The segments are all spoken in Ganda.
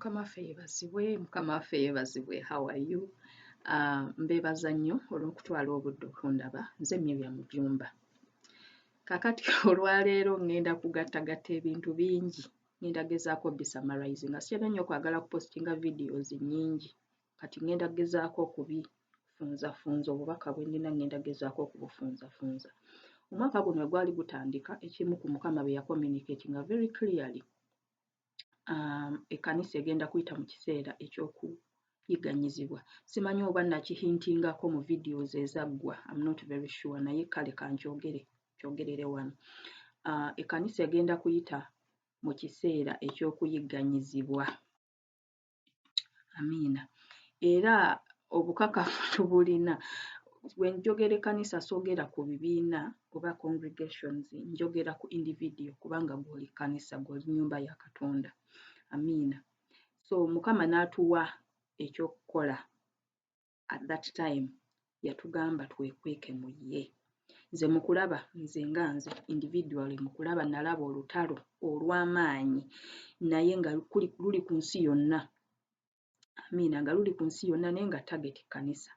Mukama waffe yeebazibwe, how are you? Mbeebaza nnyo olw'okutwala obudde okundaba. Nze Miriam Jumba. Kakati olwaleero ngenda kugattagatta ebintu bingi. Ngenda gezaako bisamarize nga sikyera nnyo kwagala kupostinga videos nnyingi. Kati ngenda gezaako okubifunzafunza obubaka bwe nnina ngenda gezaako okubufunzafunza. Omwaka guno gwali gutandika ekimu ku Mukama bye yakommunicatinga very clearly. Ekkanisa egenda kuyita mu kiseera eky'okuyiganyizibwa. Simanyi oba nakihintingako mu videos ezaggwa, I'm not very sure, naye kale kyogerere wano. Ekkanisa egenda kuyita mu kiseera eky'okuyiganyizibwa. Amiina. Era obukakafu tubulina. Bwe njogera ekkanisa soogera ku bibiina oba congregations, njogera ku individual kubanga gw'oli kkanisa, gw'oli nnyumba ya Katonda. Amiina. So Mukama n'atuwa ekyokukola at that time, yatugamba twekweke mu ye. Nze mu kulaba, nze individually mu kulaba nalaba olutalo olw'amaanyi naye nga luli ku nsi yonna. Amiina, nga luli ku nsi yonna naye nga target kkanisa.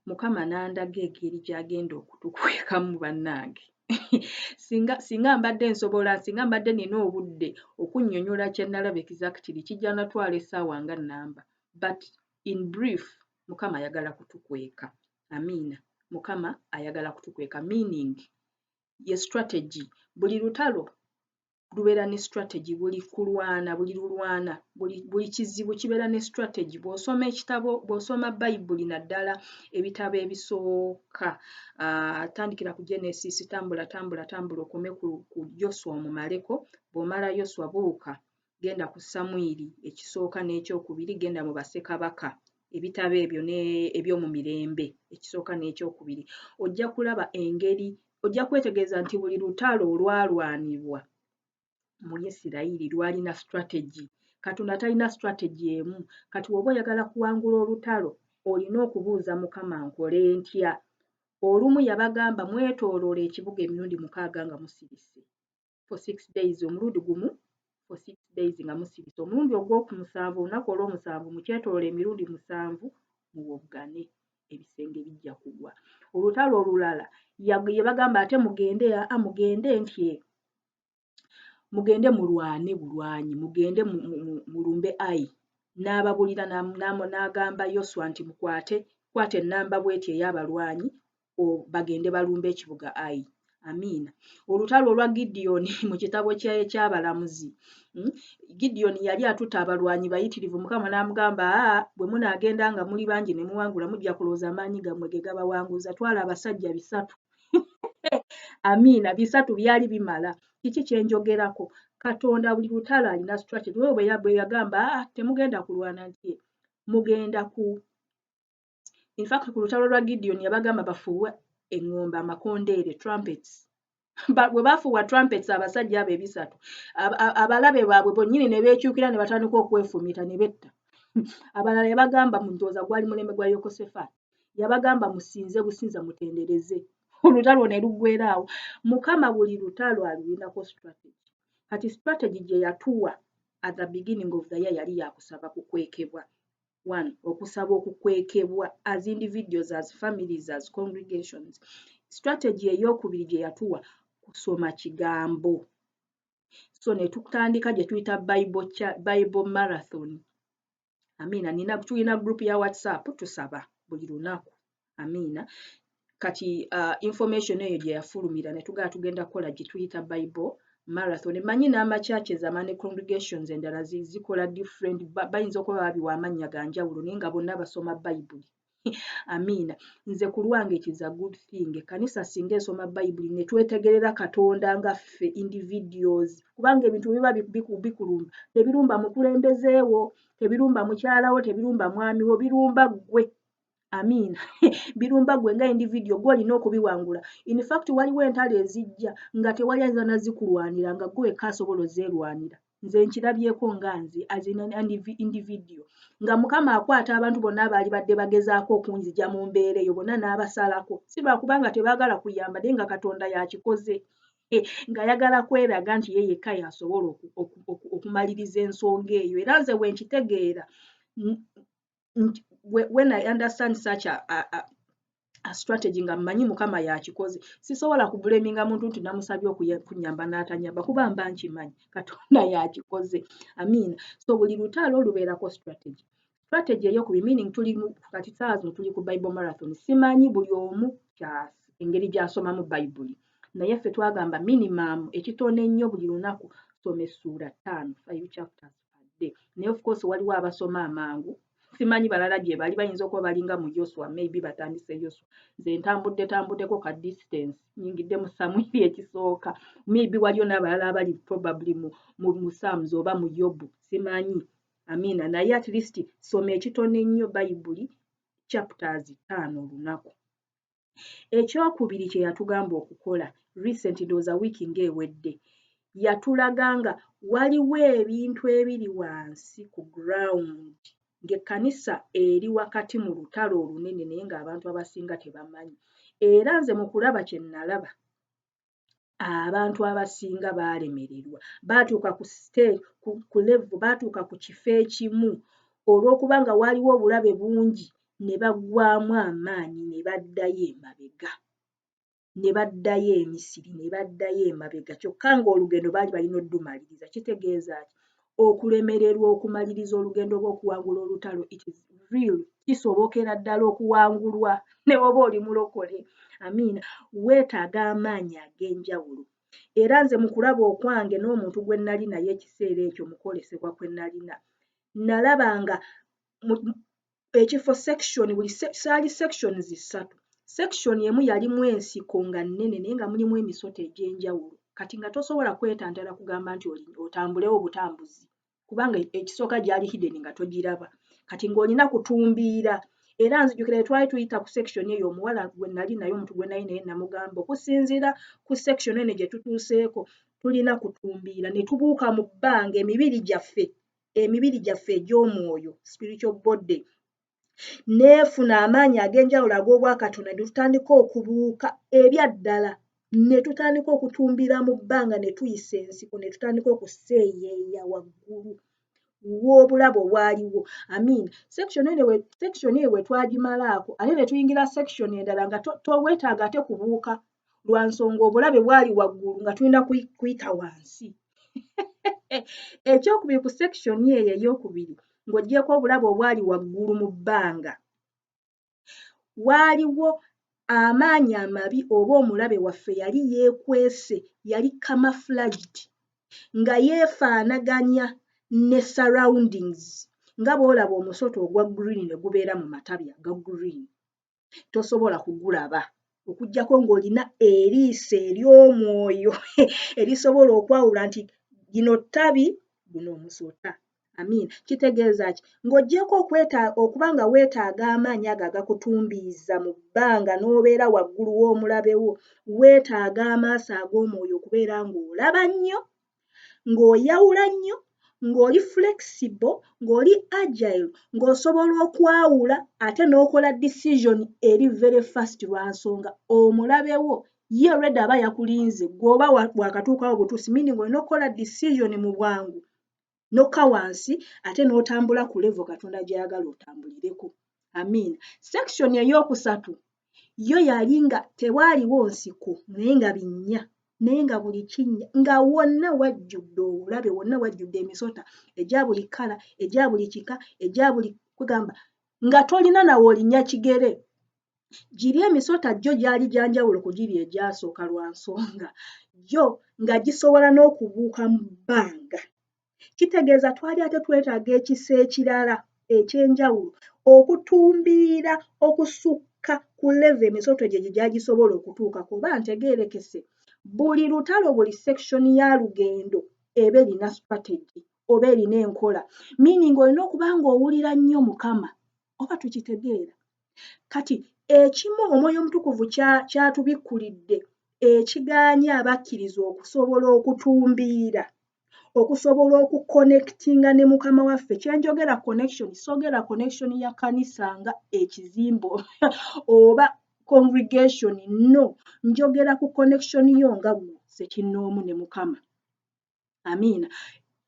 Mukama n'andaga engeri gy'agenda okutukwekamu bannange. Singa mbadde nina obudde okunnyonnyola kye nalaba exactly kijja natwala essaawa nga nnamba. But in brief, Mukama ayagala kutukweka. Amiina. Mukama ayagala kutukweka, meaning ye strategy. Buli lutalo lubeera ne strategy, buli lulwana, buli kizibu kibeera ne strategy. Bw'osoma ekitabo, bw'osoma Bayibuli naddala ebitabo ebisooka, tandikira ku Genesis, tambula okome ku Yoswa omumaleko. Bw'omala Yoswa buuka, genda ku Samwiri ekisooka n'ekyokubiri, genda mu Bassekabaka, ebitabo ebyo eby'omu mirembe ekisooka n'ekyokubiri. Ojja kulaba engeri, ojja kwetegereza nti buli lutalo olwalwanibwa mu Isirayiri lwalina strategy. Katonda talina strategy emu. Kati woba oyagala kuwangula olutalo, olina okubuuza Mukama nkole ntya. Olumu yabagamba mwetooloola ekibuga emirundi 6 nga musirise. For 6 days, omulundi gumu for 6 days nga musirise. Omulundi ogw'okumusaavu, olunaku olw'omusanvu mukyetooloola emirundi 7 muwoggane, ebisenge bijja kugwa. Olutalo olulala yabagamba ate mugende ntye. Mugende mulwane bulwanyi, mugende mulumbe Ai. N'ababulira n'agamba Yoswa nti kwate ennamba bw'eti ey'abalwanyi bagende balumbe ekibuga Ai. Amiina. Olutalo olwa Gideoni mu kitabo ky'Abalamuzi. Gideoni yali atuta abalwanyi bayitirivu. Mukama n'amugamba, bwe munaagenda nga muli bangi ne muwangula mujja kulowooza amaanyi gammwe ge gabawanguza. Twala abasajja 3. Amiina, 3 byali bimala. Kiki kye njogerako? Katonda buli lutalo alina strategy. Bwe yagamba temugenda kulwana ntye, mugenda ku. In fact ku lutalo lwa Gideoni yabagamba bafuuwe eŋŋombe, amakondeere, trumpets. Bwe bafuuwa trumpets abasajja abo 3, abalabe baabwe bonnyini ne beekyukira ne batandika okwefumita ne betta. Abalala yabagamba ndowooza gwali mulembe gwa Yekosafaati. Yabagamba musinze businza mutendereze. Olutalo ne luggweera awo. Mukama buli lutalo alulinako strategy. Kati strategy gye yatuwa at the beginning of the year yali yakusaba kukwekebwa. 1. Okusaba okukwekebwa as individuals, as families, as congregations. Strategy ey'okubiri gye yatuwa kusoma kigambo. So ne tutandika gye tuyita Bible marathon. Amiina, tulina group ya WhatsApp tusaba buli lunaku. Amiina. Kati information eyo gye yafulumira ne tugenda kukola gye tuyita Bible marathon. Manyi n'amachaches amane congregations endala zikola different, bayinza okuba babiwa amannya ga njawulo naye nga bonna basoma Bayibuli. Amiina. Nze ku lwange it is a good thing. Ekkanisa singa esoma Bayibuli ne twetegerera Katonda nga ffe individuals. Kubanga ebintu biba bikulumba. Tebirumba mukulembezeewo, tebirumba mukyalawo, tebirumba mwamiwo, birumba ggwe. Amiina. Birumba gwe nga individual gw'olina okubiwangula. In fact waliwo entalo ezijja nga tewali ayinza nazikulwanira nga ggwe wekka asobola ozeerwanira. Nze nkirabyeko nga nze as an individual. Nga Mukama akwata abantu bonna abaali badde bagezaako okunzija mu mbeera eyo bonna n'abasalako. Si lwa kubanga tebaagala kuyamba naye nga Katonda yakikoze. ng'ayagala kweraga nti ye yekka y'asobola okumaliriza ensonga eyo. Era nze bwe nkitegeera, when I understand such a strategy nga mmanyi Mukama yakikoze, sisobola kubuleminga muntu nti namusabye okunyamba n'atanyamba kuba mba nkimanyi Katonda yakikoze. Amiina. So buli lutalo lubeerako strategy. Strategy ey'okubi meaning tuli kati saazi tuli ku Bible marathon. Simanyi buli omu engeri gy'asomamu Bayibuli. Naye ffe twagamba minimum ekitono ennyo buli lunaku some essuula 5 chapters per day. Naye of course waliwo abasoma amangu. Simanyi balala gye bali bayinza okuba balinga mu Yoswa, maybe batandise Yoswa. Nze ntambuddeko ka distance nyingidde mu Samwiri ekisooka. Maybe waliyo n'abalala abali probably mu Psalms oba mu Yobu. Simanyi. Amiina. Naye at least soma ekitono ennyo Bayibuli chapters 5 olunaku. Ekyokubiri kye yatugamba okukola recent ndowooza wiiki ng'ewedde, yatulaga nga waliwo ebintu ebiri wansi ku ground ng'ekkanisa eri wakati mu lutalo olunene naye ng'abantu abasinga tebamanyi. Era nze mu kulaba kye nalaba, abantu abasinga baalemererwa, baatuuka ku level, baatuuka ku kifo ekimu olw'okuba nga waliwo obulabe bungi ne baggwaamu amaanyi ne baddayo emabega. Ne baddayo e Misiri, ne baddayo emabega. Kyokka ng'olugendo baali balina oddumaliriza. Kitegeeza ki? Okulemererwa okumaliriza olugendo lw'okuwangula olutalo, it is real. Kisobokera ddala okuwangulwa ne bw'oba oli mulokole. Amiina. Weetaaga amaanyi ag'enjawulo. Era nze mu kulaba okwange n'omuntu gwe nnali naye ekiseera ekyo mu kwolesebwa kwe nalina, nalaba nga ekifo section buli saali sections 3. Section emu yalimu ensiko nga nnene naye nga mulimu emisota egy'enjawulo. Kati nga tosobola kwetantala kugamba nti otambulewo obutambuzi kubanga ekisooka gyali hidden nga togiraba. Kati ng'olina kutumbiira. Era nzijukira twali tuyita ku section eyo omuwala gwe nali naye omuntu gwe nali naye namugamba okusinziira ku section eno gye tutuuseeko tulina kutumbiira ne tubuuka mu bbanga emibiri gyaffe egy'omwoyo spiritual body neefuna amaanyi ag'enjawulo ag'obwakatonda ne tutandika okubuuka ebyaddala ne tutandika okutumbira mu bbanga ne tuyisa ensiko ne tutandika okuseeyeeya waggulu w'obulabe obwaliwo. Amiina. Section eyo bwe twagimalaako ate ne tuyingira section endala nga toweetaaga ate kubuuka lwa nsonga obulabe bwali waggulu nga tulina kuyita wansi. Ekyokubiri ku section eyo ey'okubiri ng'oggyeko obulabe obwali waggulu mu bbanga, waaliwo amaanyi amabi oba omulabe waffe yali yeekwese, yali camouflaged nga yeefaanaganya ne surroundings nga bw'olaba omusota ogwa green ne gubeera mu matabi aga green. Tosobola kugulaba okuggyako ng'olina eriiso ery'omwoyo erisobola okwawula nti gino ttabi guno omusota. Amiina. Kitegeeza ki? Ng'oggyeko okuba nga weetaaga amaanyi ago agakutumbiiza mu bbanga n'obeera waggulu w'omulabe wo, weetaaga amaaso ag'omwoyo okubeera ng'olaba nnyo, ng'oyawula nnyo, ng'oli flexible, ng'oli agile, ng'osobola okwawula ate n'okola decision eri very fast lwa nsonga omulabe wo ye already aba yakulinze gw'oba wakatuukawo butuusi meaning olina okukola decision mu bwangu nokka wansi ate n'otambula ku level Katonda gy'ayagala otambulireko. Amiina. Section ey'okusatu yo yali nga tewaaliwo nsiko naye nga binnya naye nga buli kinnya nga wonna wajjudde obulabe, wonna wajjudde emisota egya buli kkala, egya buli kika, egya buli kugamba nga tolina nawe olinnya kigere. Giri emisota gyo gyali gyanjawulo ku giri egyasooka lwa nsonga gyo nga gisobola n'okubuuka mu bbanga. Kitegeeza twali ate twetaaga ekisa ekirala eky'enjawulo okutumbiira okusukka ku level emisota gye gyagisobola okutuukako. Oba ntegeerekese buli lutalo buli section ya lugendo eba erina strategy oba erina enkola meaning olina okuba ng'owulira nnyo Mukama. Oba tukitegeera? Kati ekimu Omwoyo Omutukuvu kyatubikkulidde ekigaanya abakkiriza okusobola okutumbiira, okusobola okuconnectinga ne Mukama waffe. Kyenjogera connection, soogera connection ya kanisa nga ekizimbo oba congregation, no, njogera ku connection yo nga gwe Ssekinnoomu ne Mukama. Amiina.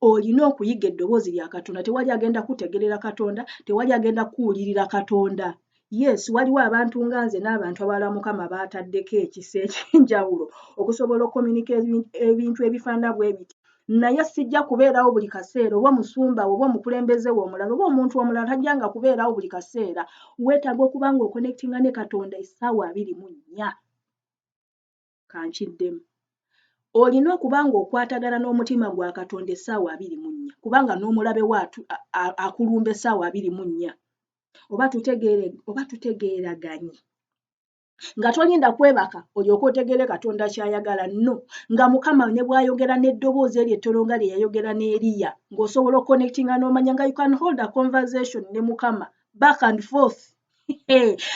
Olina okuyiga eddoboozi lya Katonda. Tewali agenda kutegerera Katonda, tewali agenda kuwulirira Katonda. Yes, waliwo abantu nga nze n'abantu abalala Mukama baataddeko ekisa eky'enjawulo okusobola okukominika ebintu ebifaanana bwe biti. Naye sijja kubeerawo buli kaseera, oba omusumba oba omukulembeze wo omulala oba omuntu omulala tajjanga kubeerawo buli kaseera. Weetaaga okuba ng'okonektinga ne Katonda essaawa 24. Kankiddemu. Olina okuba ng'okwatagana n'omutima gwa Katonda essaawa 24, kubanga n'omulabe waatu akulumba essaawa 24. Oba tutegeeraganye. Nga tolinda kwebaka olyoke otegeere Katonda ky'ayagala, no. Nga Mukama ne bw'ayogera n'eddoboozi eryo ettono nga lye yayogera ne Eriya, ng'osobola okukonektinga n'omanya nga you can hold a conversation ne Mukama back and forth.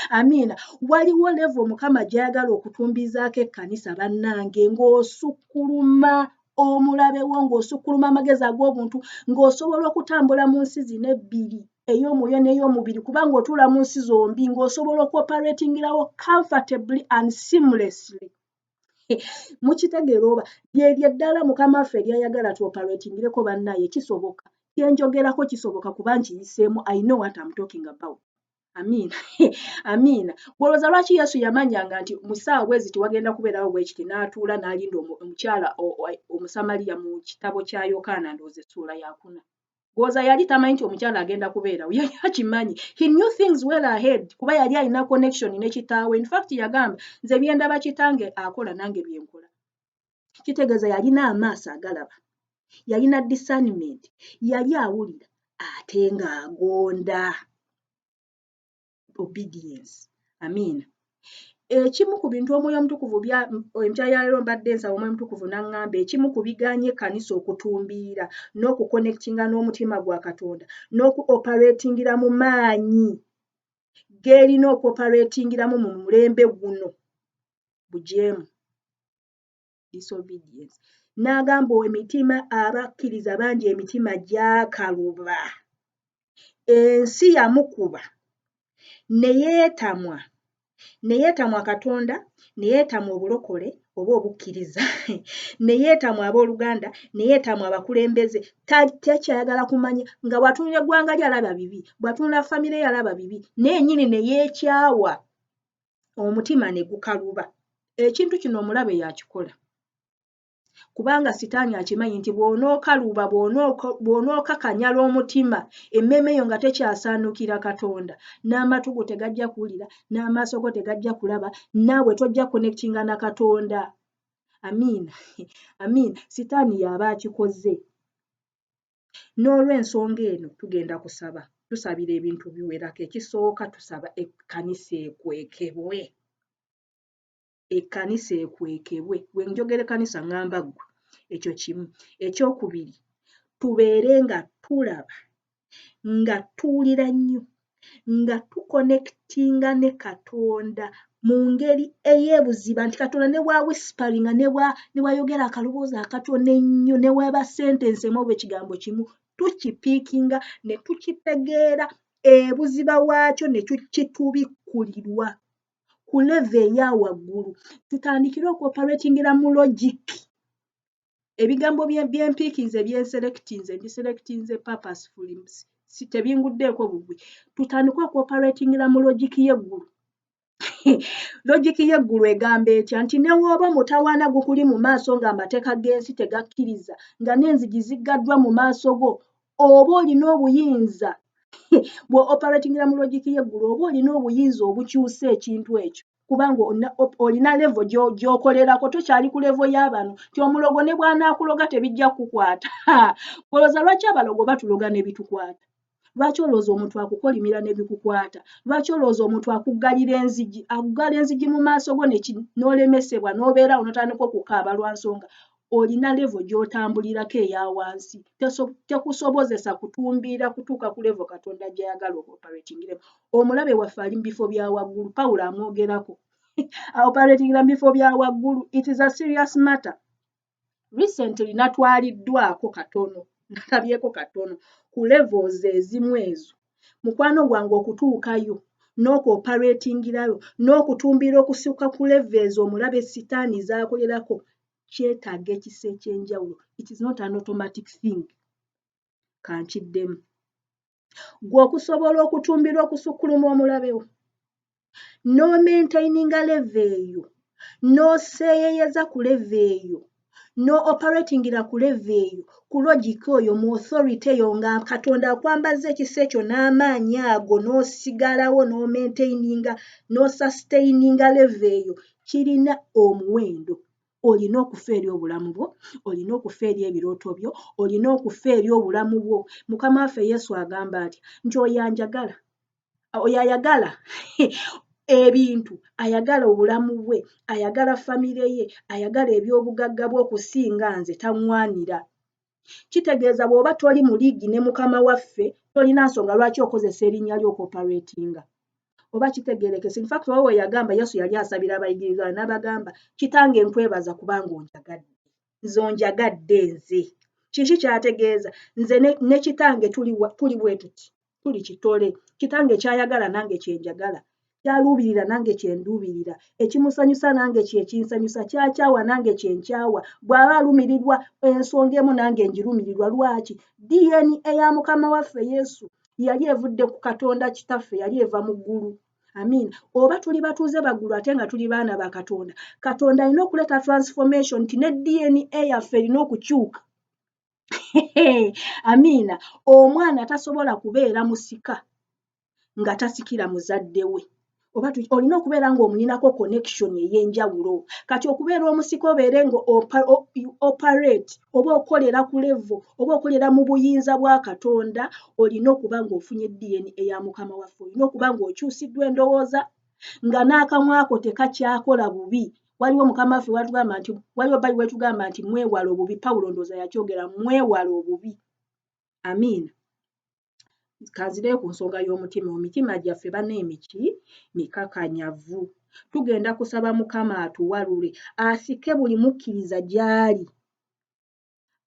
Amiina. Waliwo level Mukama gy'ayagala okutumbizaako ekkanisa bannange, ng'osukkuluma omulabe wo, ng'osukkuluma amagezi ag'obuntu, ng'osobola okutambula mu nsi zino ebbiri, ey'omwoyo n'ey'omubiri, kubanga otuula mu nsi zombi, ng'osobola okuoperatingirawo comfortably and seamlessly. Mukitegeera oba lyeryo eddala Mukama waffe ly'ayagala tuoperatingireko bannaye, kisoboka. Kyenjogerako kisoboka kuba nkiyiseemu. I know what I'm talking about. Amiina. Amiina. Gwolooza lwaki Yesu yamanyanga nti mu ssaawa bwezi tiwagenda kubeerawo bwe kiti n'atuula n'alinda omukyala Omusamaliya mu kitabo kya Yokaana ndowooza essuula ya 4. Gwolooza yali tamanyi nti omukyala agenda kubeerawo, yali akimanyi. He knew things well ahead kuba yali alina connection ne kitaawe. In fact yagamba nze bye ndaba kitange akola nange bye nkola. Kitegeeza yalina amaaso agalaba, yalina discernment, yali awulira ate ng'agonda. Obedience. Amiina. Ekimu ku bintu Omwoyo Omutukuvu empya ya leero mbadde nsaba Omwoyo Omutukuvu n'aŋŋamba ekimu ku bigaanye ekkanisa okutumbiira n'okukonektinga n'omutima gwa Katonda n'okuoperatingira mu maanyi g'erina okuoperatingiramu mu mulembe guno bujeemu. Disobedience. N'agamba emitima abakkiriza bangi emitima gyakaluba. Ensi yamukuba. Neyeetamwa Katonda, neyeetamwa obulokole oba obukkiriza, neyeetamwa abooluganda, neyeetamwa abakulembeze. Tekyayagala kumanya nga bw'atunula eggwanga lye alaba bibi, bw'atunula famire ye alaba bibi, naye nnyini ne yeekyawa, omutima ne gukaluba. Ekintu kino omulabe yakikola. Kubanga Sitaani akimanyi nti bw'onookaluba, bw'onookakanyala omutima, emmeeme yo nga tekyasaanukira Katonda, n'amatu go tegajja kuwulira, n'amaaso go tegajja kulaba, naawe tojja connectinga na Katonda. Amiina. Amiina. Sitaani y'aba akikoze. N'olw'ensonga eno tugenda kusaba. Tusabira ebintu biwerako. Ekisooka tusaba ekkanisa ekwekebwe. Ekkanisa ekwekebwe. Bwe njogera ekkanisa ŋŋamba ggwe. Ekyo kimu. Ekyokubiri, tubeere nga tulaba, nga tuwulira nnyo, nga tukonektinga ne Katonda mu ngeri ey'ebuziba nti Katonda ne bwa whisperinga ne bwayogera akaloboozi akatono ennyo ne bwaba sentensi emu oba ekigambo kimu tukipiikinga ne tukitegeera ebuziba waakyo ne kitubikkulirwa ku level eya waggulu. Tutandikire okuoperatingira mu logic. Ebigambo by'empiikinze mbiselectinze purposefully. Tebinguddeeko bugwi. Tutandike okuoperatingira mu logic y'eggulu. Logic y'eggulu egamba etya nti ne w'oba mutawaana gukuli mu maaso ng'amateeka g'ensi tegakkiriza, nga n'enzigi ziggaddwa mu maaso go, oba olina obuyinza bwe operatingira mu logic y'eggulu, oba olina obuyinza obukyusa ekintu ekyo, kubanga olina level gy'okolerako, tokyali ku level y'abano ti omulogo ne bw'anaakuloga tebijja kukwata. Olowooza lwaki abalogo batuloga ne bitukwata? Lwaki olowooza omuntu akukolimira ne bikukwata? Lwaki olowooza omuntu akuggalira enzigi, akuggala enzigi mu maaso go n'olemesebwa n'obeera onotandika okukaaba lwa nsonga olina level gy'otambulirako eya wansi, tekusobozesa kutumbiira kutuuka ku level Katonda gy'ayagala okuoperatingiremu. Omulabe waffe ali mu bifo bya waggulu, Pawulo amwogerako. Operatingira mu bifo bya waggulu. It is a serious matter. Recently natwaliddwako katono, nalabyeko katono ku levels ezimu ezo. Mukwano gwange okutuukayo n'okuoperatingirayo n'okutumbiira okusukka ku levels omulabe Sitaani z'akolerako kyetaaga ekisa ekyenjawulo. It is not an automatic thing. Kankiddemu. Gwe okusobola okutumbira okusukkuluma omulabe wo, n'omaintaininga level eyo, n'oseeyeyeza ku level eyo, n'operatingira ku level eyo, ku logic oyo, mu authority eyo, nga Katonda akwambaza ekisa ekyo n'amaanyi ago, n'osigalawo n'omaintaininga, n'osustaininga level eyo, kirina omuwendo. Olina okufa eri obulamu bwo, olina okufa eri ebirooto byo, olina okufa eri obulamu bwo. Mukama waffe Yesu agamba nti oyo anjagala, oyo ayagala ebintu, ayagala obulamu bwe, ayagala famire ye, ayagala ebyobugagga bw'okusinga nze taŋŋwanira. Kitegeeza bw'oba toli mu liigi ne Mukama waffe, tolina nsonga lwaki okozesa erinnya lyo okoperatinga. Oba kitegeerekese. In fact, owo yagamba Yesu yali asabira abayigirizwa n'abagamba, kitange nkwebaza kubanga onjagadde. Nze onjagadde nze. Kiki kyategeeza? Nze ne kitange tuli bwe tuti, tuli kitole. Kitange kyayagala nange kyenjagala. Kyaluubirira nange kyenduubirira. Ekimusanyusa nange kyekinsanyusa. Kyakyawa nange kyenkyawa. Bw'aba alumirirwa ensonga emu nange ngirumirirwa. Lwaki? DNA ya Mukama waffe Yesu yali evudde ku Katonda kitaffe, yali eva mu ggulu. Amiina. Oba tuli batuuze baggulu ate nga tuli baana ba Katonda. Katonda alina okuleeta transformation nti ne DNA yaffe erina okukyuka. Amiina. Omwana tasobola kubeera musika nga tasikira muzadde we. Oba olina okubeera ng'omulinako connection ey'enjawulo. Kati okubeera omusika obeere nga operate oba okolera ku level oba okolera mu buyinza bwa Katonda, olina okuba ng'ofunye DNA ya Mukama waffe. Olina okuba ng'okyusiddwa endowooza, nga n'akamwa ko tekakyakola bubi. Waliwo Mukama waffe watugamba nti, waliwo Bayibuli wetugamba nti mwewale obubi. Pawulo ndowooza yakyogera, mwewale obubi. Amiina. Kanzireyo ku nsonga y'omutima. Omitima gyaffe banneemiki mikakanyavu. Tugenda kusaba Mukama atuwalule, asike buli mukkiriza gy'ali.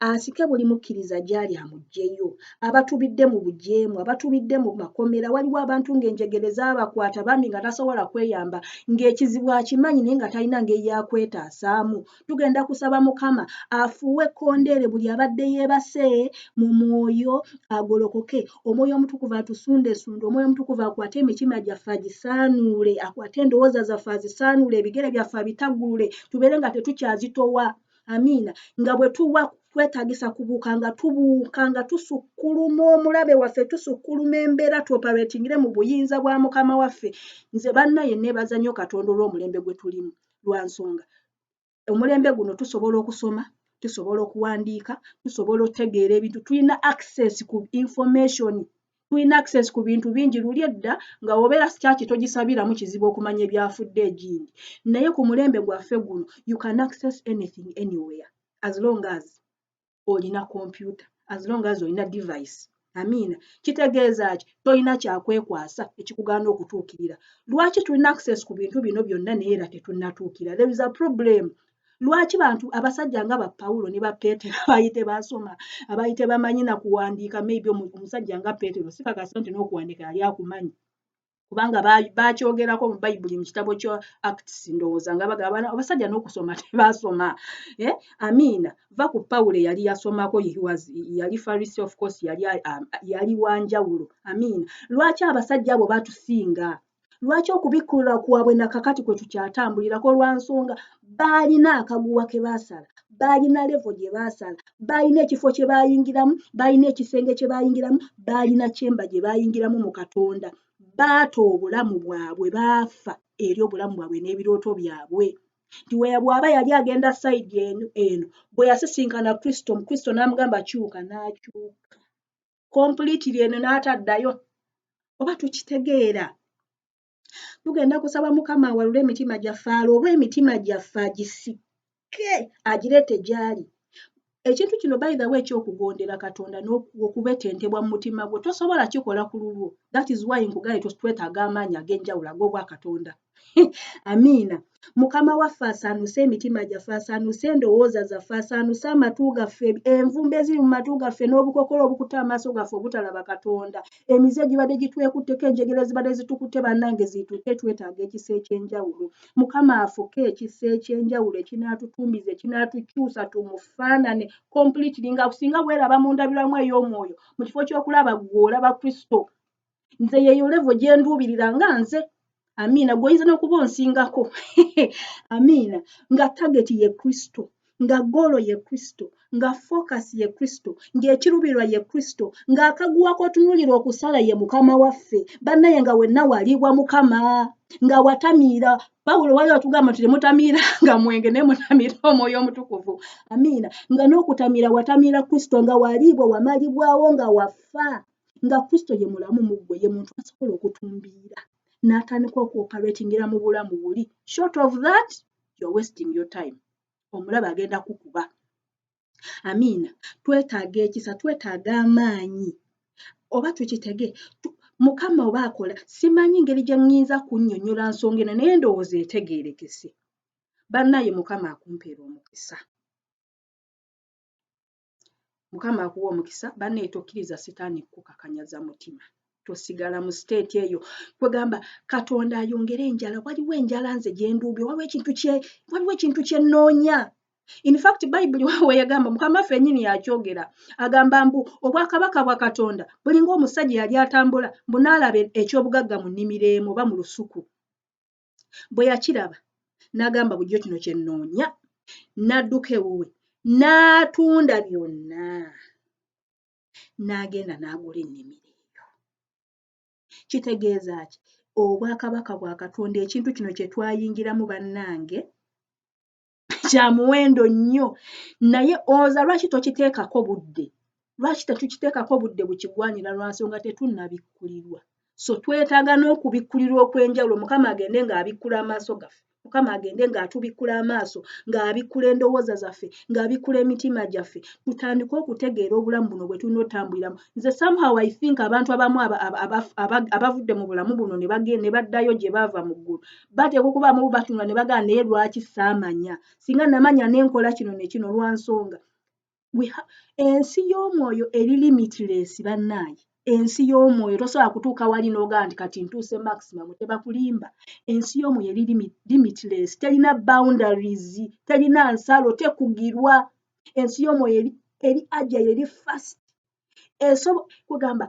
Asike buli mukkiriza gy'ali amuggyeyo. Abatubidde mu bujeemu, abatubidde mu makomera. Waliwo abantu ng'enjegere zaabakwata bambi nga tasobola kweyamba, ng'ekizibu akimanyi naye nga talina ngeri yakwetaasaamu. Tugenda kusaba Mukama afuuwe ekkondeere buli abadde yeebase mu mwoyo agolokoke. Omwoyo omutukuvu atusundesunde, omwoyo omutukuvu akwate emitima gyaffe agisaanuule, akwate endowooza zaffe azisaanuule, ebigere byaffe abitaggulule, tubeere nga tetukyazitowa. Amiina. Nga bwe tuwa twetaagisa kubuuka nga tubuuka nga tusukkuluma omulabe waffe, tusukkuluma embeera, tuoperatingire mu buyinza bwa Mukama waffe. Nze bannaye neebaza nnyo Katonda olw'omulembe gwe tulimu. Lwa nsonga omulembe guno tusobola okusoma, tusobola okuwandiika, tusobola okutegeera ebintu, tulina access ku information, tulina access ku bintu bingi. Luli edda nga obeera kyaki togisabiramu kizibu okumanya ebyafudde egindi. Naye ku mulembe gwaffe guno, you can access anything anywhere as long as olina computer, as long as olina device. Amiina. Kitegeeza ki? Tolina kyakwekwasa ekikugaana okutuukirira. Lwaki tulina access ku bintu bino byonna naye era tetunnatuukira? There is a problem. Lwaki bantu abasajja nga ba Pawulo ne ba Peetero abayite basoma, abayite bamanyi na kuwandiika, maybe omusajja nga Peetero sikakasa nti n'okuwandiika yali akumanyi. Kubanga bakyogerako mu Bayibuli mu kitabo kya Acts ndowooza nga bagamba abasajja n'okusoma tebasoma. Amiina. Va ku Pawulo yali yasomako, yali Pharisee of course, yali wanjawulo. Amiina. Lwaki abasajja abo batusinga? Lwaki okubikkulira kwabwe na kakati kwe tukyatambulirako? Lwa nsonga baalina akaguwa ke baasala, baalina levo gye baasala, baalina ekifo kye baayingiramu, baalina ekisenge kye baayingiramu, baalina kyemba gye baayingiramu mu Katonda. Baata obulamu bwabwe, baafa eri obulamu bwabwe n'ebirooto byabwe. Nti bw'aba yali agenda sayidi eno, bwe yasisinkana Kristo, Kristo n'amugamba kyuka, n'akyuka completely eno n'ataddayo. Oba tukitegeera? Tugenda kusaba Mukama awalule emitima gyaffe, alobe emitima gyaffe agisike, agireete gy'ali. Ekintu kino by the way eky'okugondera Katonda n'okubetentebwa mu mutima gwo tosobola kikola ku lulwo. That is why nkugambye twetaaga amaanyi ag'enjawulo ag'obwa Katonda. Amiina. Mukama waffe asaanuuse emitima gyaffe, asaanuuse endowooza zaffe, asaanuuse amatu gaffe, envumbo eziri mu matu gaffe n'obukokolo obukutte amaaso gaffe obutalaba Katonda. Emize gibadde gitwekutteko, enjegere zibadde zitukutte bannange zituuke, twetaaga ekisa eky'enjawulo. Mukama afuke ekisa eky'enjawulo ekinaatutumbiza, ekinaatukyusa tumufaanane completely nga singa bweraba mu ndabiramu ey'omwoyo mu kifo ky'okulaba ggwe olaba Kristo. Nze yeeyo levo gye nduubirira nga nze. Amiina, gw'oyinza n'okuba onsingako. Amiina, nga tageti ye Kristo, nga goolo ye Kristo, nga focus ye Kristo, ng'ekirubirwa ye Kristo, ng'akaguwa k'otunuulira okusala ye Mukama waffe. Bannaye nga wenna waliibwa Mukama, nga watamiira. Pawulo wali atugamba nti temutamiira nga mwenge naye mutamiira Omwoyo Omutukuvu. Amiina, nga n'okutamiira watamiira Kristo, nga waliibwa wamalibwawo, nga wafa, nga Kristo ye mulamu mu ggwe, ye muntu asobola okutumbiira. N'atandika okuoperatingira mu bulamu buli. Short of that, you're wasting your time. Omulabe agenda kukuba. Amiina, twetaaga ekisa, twetaaga amaanyi. Oba tukitege, Mukama oba akola, simanyi ngeri gye nnyinza kunnyonnyola nsonga eno naye ndowooza etegeerekese. Bannaye Mukama akumpeera omukisa. Mukama akuwa omukisa, bannaye tokkiriza Setaani kukakanyaza mutima. Tosigala mu state eyo. Kwegamba Katonda ayongere enjala, waliwo enjala nze gye nduubye, waliwo ekintu kye nnoonya. In fact, Bayibuli we yagamba, Mukama waffe yennyini yakyogera, agamba mbu obwakabaka bwa Katonda bulinga omusajja yali atambula, mbu n'alaba eky'obugagga mu nnimiro emu oba mu lusuku. Bwe yakiraba n'agamba bulijjo kino kye nnoonya, n'adduka ewuwe, n'atunda byonna, n'agenda n'agula ennimiro. Kitegeeza ki? Obwakabaka bwa Katonda, ekintu kino kye twayingiramu bannange, kya muwendo nnyo, naye oza lwaki tokiteekako budde? Lwaki tetukiteekako budde bukigwanira lwa nsonga tetunnabikkulirwa? So twetaaga n'okubikkulirwa okw'enjawulo. Mukama agende ng'abikkula amaaso gaffe, Mukama agende ng'atubikkula amaaso, ng'abikkula endowooza zaffe, ng'abikkula emitima gyaffe, tutandike okutegeera obulamu buno bwe tulina otambuliramu. Nze somehow I think abantu abamu abavudde mu bulamu buno ne baddayo gye baava mu ggulu, bateekwa okubaamu batunula ne bagamba naye lwaki saamanya? Singa namanya ne nkola kino ne kino lwa nsonga. Ensi y'omwoyo eri limitless bannaaye. Ensi y'omwoyo tosobola kutuuka wali n'ogamba nti kati ntuuse maximum, tebakulimba. Ensi y'omwoyo eri limitless, terina boundaries, terina nsalo, tekugirwa. Ensi y'omwoyo eri agile, eri fast. Kugamba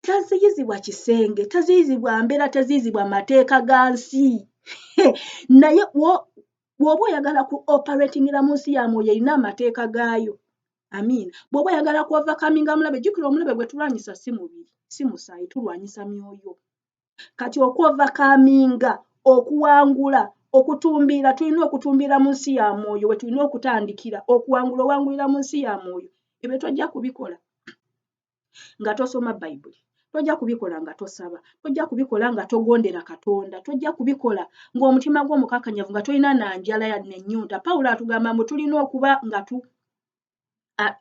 taziyizibwa kisenge, taziyizibwa mbeera, taziyizibwa mateeka ga nsi. Naye bw'oba oyagala ku operatingira mu nsi ya mwoyo erina amateeka gaayo. Amiina. Bw'oba oyagala ku overcominga mulabe, jjukira omulabe gwe tulwanyisa si mubiri, si musaayi, tulwanyisa myoyo. Kati oku overcominga, okuwangula, okutumbiira, tulina okutumbiira mu nsi ya mwoyo, we tulina okutandikira, okuwangula owangulira mu nsi ya mwoyo. Ebyo tojja kubikola nga tosoma Bayibuli, tojja kubikola nga tosaba, tojja kubikola nga togondera Katonda, tojja kubikola ng'omutima gwo mukakanyavu, nga tolina na njala n'ennyunta. Pawulo atugamba mbu tulina okuba nga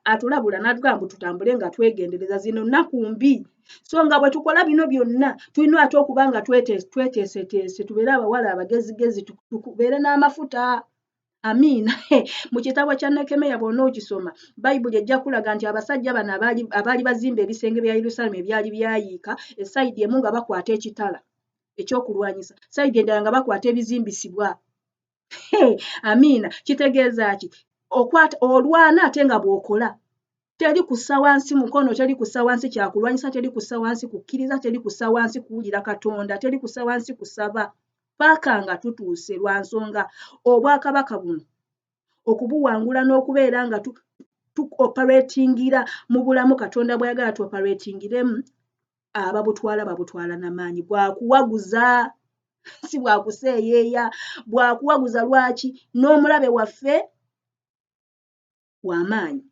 atulabula n'atugamba mbu tutambule nga twegendereza, zino nnaku mbi. So nga bwe tukola bino byonna tulina ate okuba nga tweteeseteese, tubeere abawala abagezigezi, tubeere n'amafuta. Amiina. Mu kitabo kya Nekemeya bw'onna okisoma, Bayibuli ejja kulaga nti abasajja bano abaali bazimba ebisenge bya Yerusaalemi ebyali byayiika, essayidi emu nga bakwata ekitala ekyokulwanyisa, sayidi endala nga bakwata ebizimbisibwa. Amiina. Kitegeeza ki? Olwana ate nga bw'okola. Teri kussa wansi mukono, teri kussa wansi kyakulwanyisa, teri kussa wansi kukkiriza, teri kussa wansi kuwulira Katonda, teri kussa wansi kusaba. Paaka nga tutuuse lwa nsonga obwakabaka buno okubuwangula n'okubeera nga tu-operatingira mu bulamu Katonda bw'ayagala tu-operatingiremu, babutwala n'amaanyi. Bwakuwaguza, si bwakuseeyeeya, bwakuwaguza. Lwaki? N'omulabe waffe w'amaanyi.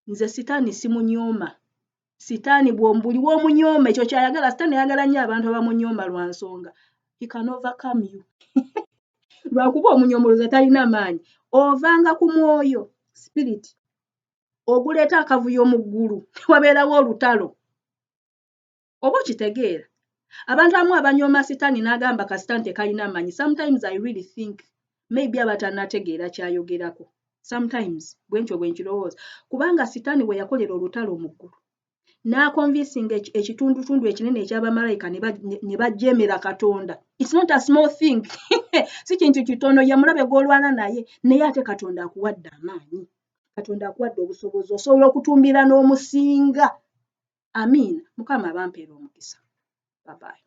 Nze Setaani simunyooma. Setaani buli w'omunyooma, ekyo ky'ayagala. Setaani ayagala nnyo abantu abamunyooma lwa nsonga he can overcome you. Lwakuba omunyoomoloza talina maanyi. Ovanga ku mwoyo, spirit, oguleeta akavuyo mu ggulu, wabeerawo olutalo. Oba okitegeera? Abantu abamu abanyooma sitaani n'agamba kasitaani tekalina amanyi. Sometimes I really think maybe abatannategeera kyayogerako. Sometimes bwentyo bwe nkirowooza. Kubanga sitaani bwe yakolera olutalo mu ggulu n'akonvinsinga ekitundutundu ekinene eky'abamalayika ne bajeemera Katonda. It's not a small thing. Si kintu kitono, ye mulabe gw'olwana naye, naye ate Katonda akuwadde amaanyi. Katonda akuwadde obusobozi, osobola okutumbira n'omusinga. Amiina. Mukama bampeera omukisa. Bye bye.